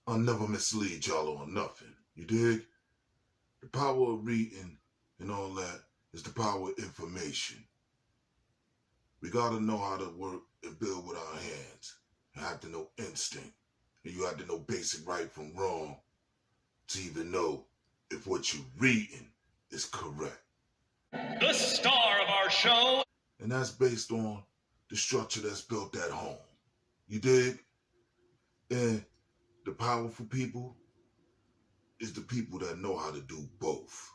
I'll never mislead y'all on nothing. You dig? The power of reading and all that is the power of information. We gotta know how to work and build with our hands. You have to know instinct. And you have to know basic right from wrong to even know if what you're reading is correct. The star of our show. And that's based on the structure that's built at home. You dig? And the powerful people is the people that know how to do both.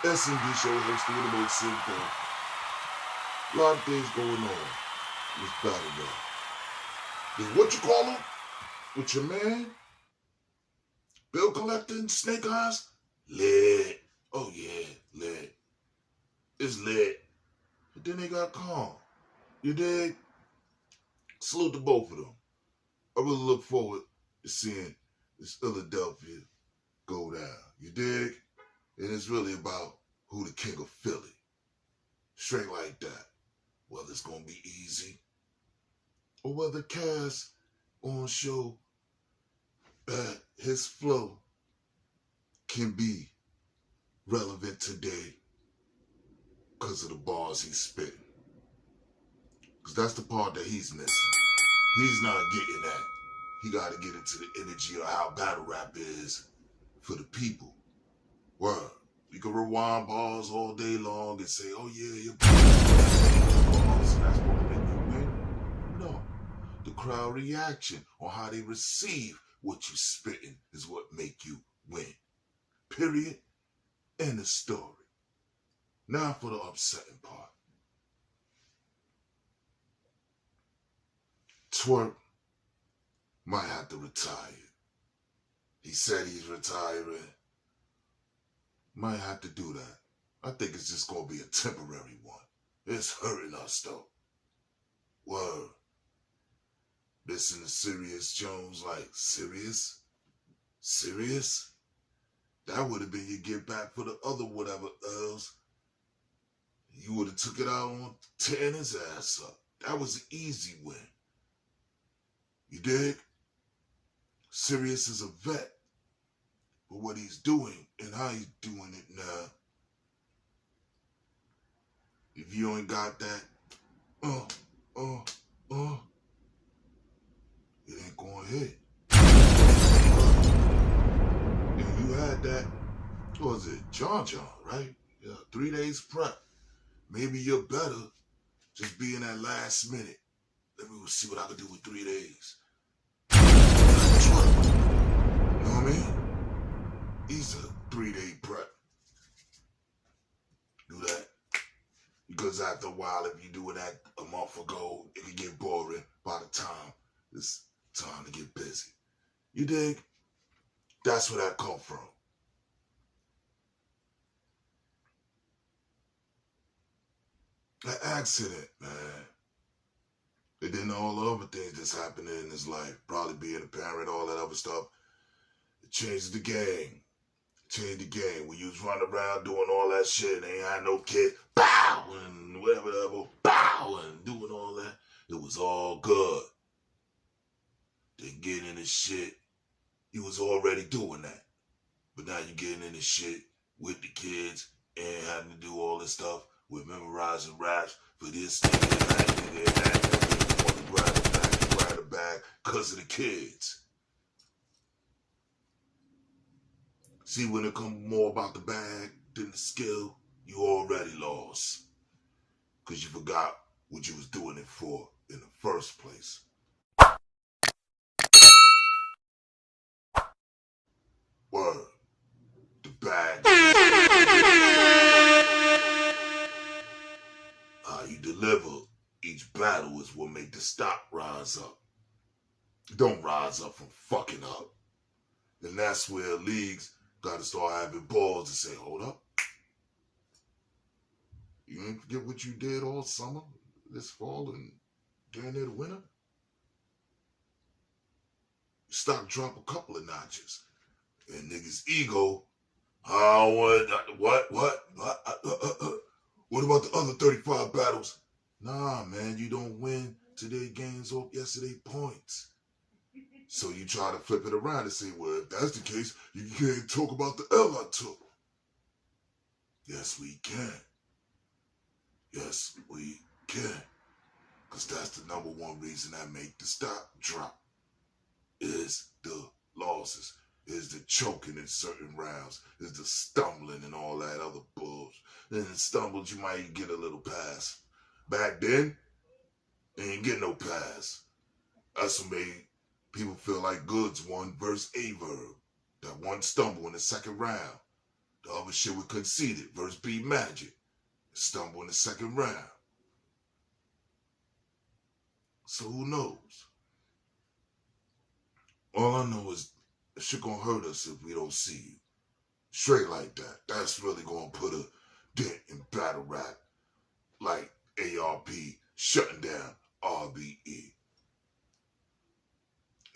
SMD show hosted with the most simple. A lot of things going on. It's battle now. There's what you call him? With your man? Bill collecting snake eyes? Lit. Oh yeah, lit. It's lit. But then they got calm. You dig? Salute to both of them. I really look forward to seeing this Philadelphia go down. You dig? And it's really about who the king of Philly. Straight like that. Whether it's going to be easy or whether Cass on show that his flow can be relevant today because of the bars he's spitting. Because that's the part that he's missing. He's not getting that. He got to get into the energy of how battle rap is for the people. Word. We can rewind bars all day long and say, oh yeah, you're bars, and that's what will make you win. No. The crowd reaction on how they receive what you spitting is what make you win. Period. End of story. Now for the upsetting part. Twork might have to retire. He said he's retiring. Might have to do that. I think it's just going to be a temporary one. It's hurting us, though. Word. Listen to Serious Jones like, serious? Serious? That would have been your get back for the other whatever else. You would have took it out on tearing his ass up. That was an easy win. You dig? Serious is a vet. But what he's doing and how he's doing it now, if you ain't got that, it ain't gonna hit. If you had that, what was it, John, right? Yeah, 3 days prep. Maybe you're better just being that last minute. Let me see what I can do with 3 days. You know what I mean? He's a 3-day prep. Do that. Because after a while, if you do it a month ago, it can get boring by the time it's time to get busy. You dig? That's where that come from. An accident, man. And then all the other things that's happening in his life, probably being a parent, all that other stuff, it changed the game. Changed the game. When you was running around doing all that shit and ain't had no kid, bow, and whatever, bow, and doing all that, it was all good. Then getting into shit, you was already doing that. But now you getting into shit with the kids and having to do all this stuff with memorizing raps for this nigga and that nigga and that nigga. You want to grab the bag because of the kids. See, when it comes more about the bag than the skill, you already lost. Because you forgot what you was doing it for in the first place. Word. The bag. How you deliver each battle is what make the stock rise up. Don't rise up from fucking up. And that's where leagues got to start having balls to say, hold up. You ain't forget what you did all summer, this fall, and during the winter? Stock drop a couple of notches. And niggas' ego What? What about the other 35 battles? Nah, man, you don't win today games off yesterday points. So you try to flip it around and say, well, if that's the case, you can't talk about the L I took. Yes, we can. Yes, we can. Because that's the number one reason I make the stop drop. Is the losses. Is the choking in certain rounds. Is the stumbling and all that other bullshit. Then the stumbles, you might get a little pass. Back then, you ain't get no pass. That's what made people feel like Goods won versus A-Verb. That one stumble in the second round. The other shit was Conceited versus B Magic. Stumble in the second round. So who knows? All I know is shit gonna hurt us if we don't see you. Straight like that. That's really gonna put a dent in battle rap. Like ARP shutting down RBE.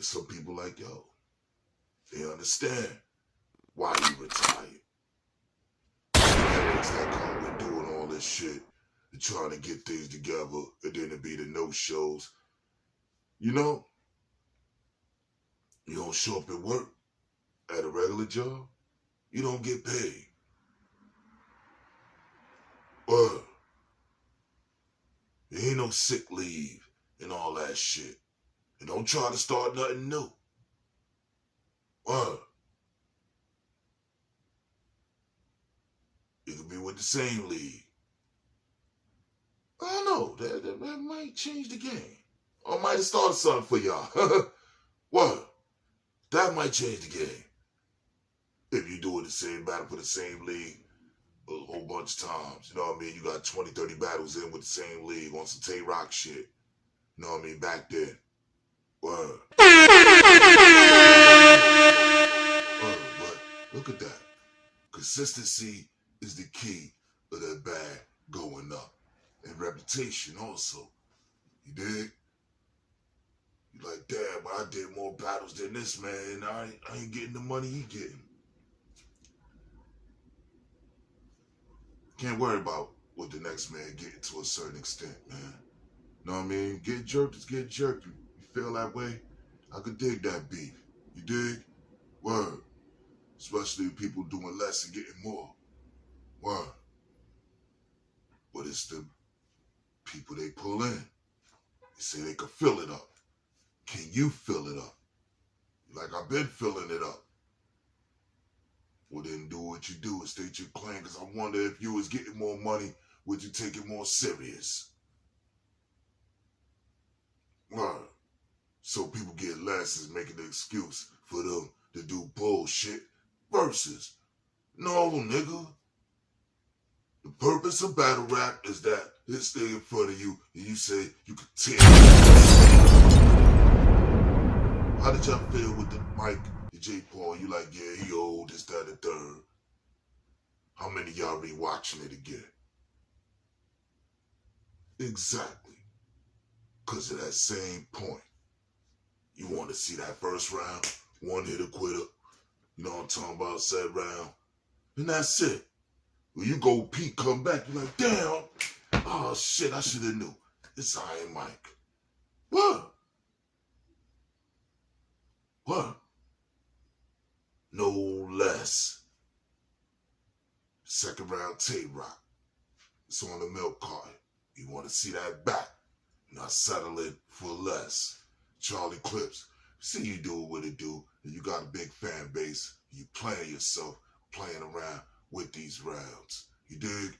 Some people like, yo, they understand why you retired. Headaches that come with doing all this shit and trying to get things together, and then it be the no-shows. You know, you don't show up at work at a regular job, you don't get paid. There ain't no sick leave and all that shit. And don't try to start nothing new. You could be with the same league. I don't know. That might change the game. Or might have started something for y'all. That might change the game. If you do it the same battle for the same league a whole bunch of times. You know what I mean? You got 20, 30 battles in with the same league on some Tay-Rock shit. You know what I mean? Back then. But look at that. Consistency is the key of that bag going up. And reputation also. You dig? You like, damn, but I did more battles than this, man. I ain't getting the money he getting. Can't worry about what the next man getting to a certain extent, man. Know what I mean? Get jerked is get jerked. You feel that way? I could dig that beef. You dig? Word. Especially people doing less and getting more. Word. But it's the people they pull in. They say they can fill it up. Can you fill it up? Like I've been filling it up. Well, then do what you do and state your claim, because I wonder if you was getting more money, would you take it more serious? Right. So people get less is making an excuse for them to do bullshit versus, no, nigga. The purpose of battle rap is that it's stay in front of you and you say you can tear it. How did y'all feel with the mic, the J. Paul? You like, yeah, he old, this, that, and third. How many of y'all rewatching it again? Exactly. Because of that same point. You want to see that first round, one hitter quitter. You know what I'm talking about, set round. And that's it. When you go peek, come back, you're like, damn. Oh, shit, I should have knew. It's Iron Mike. What? No less. Second round Tay-Rock. It's on the milk carton. You want to see that back. Not settling for less. Charlie Clips. See you do what it do. And you got a big fan base. You playing yourself, playing around with these rounds. You dig?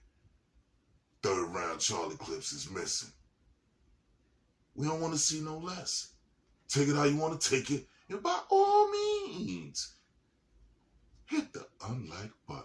Third round Charlie Clips is missing. We don't want to see no less. Take it how you want to take it. And by all means, hit the unlike button.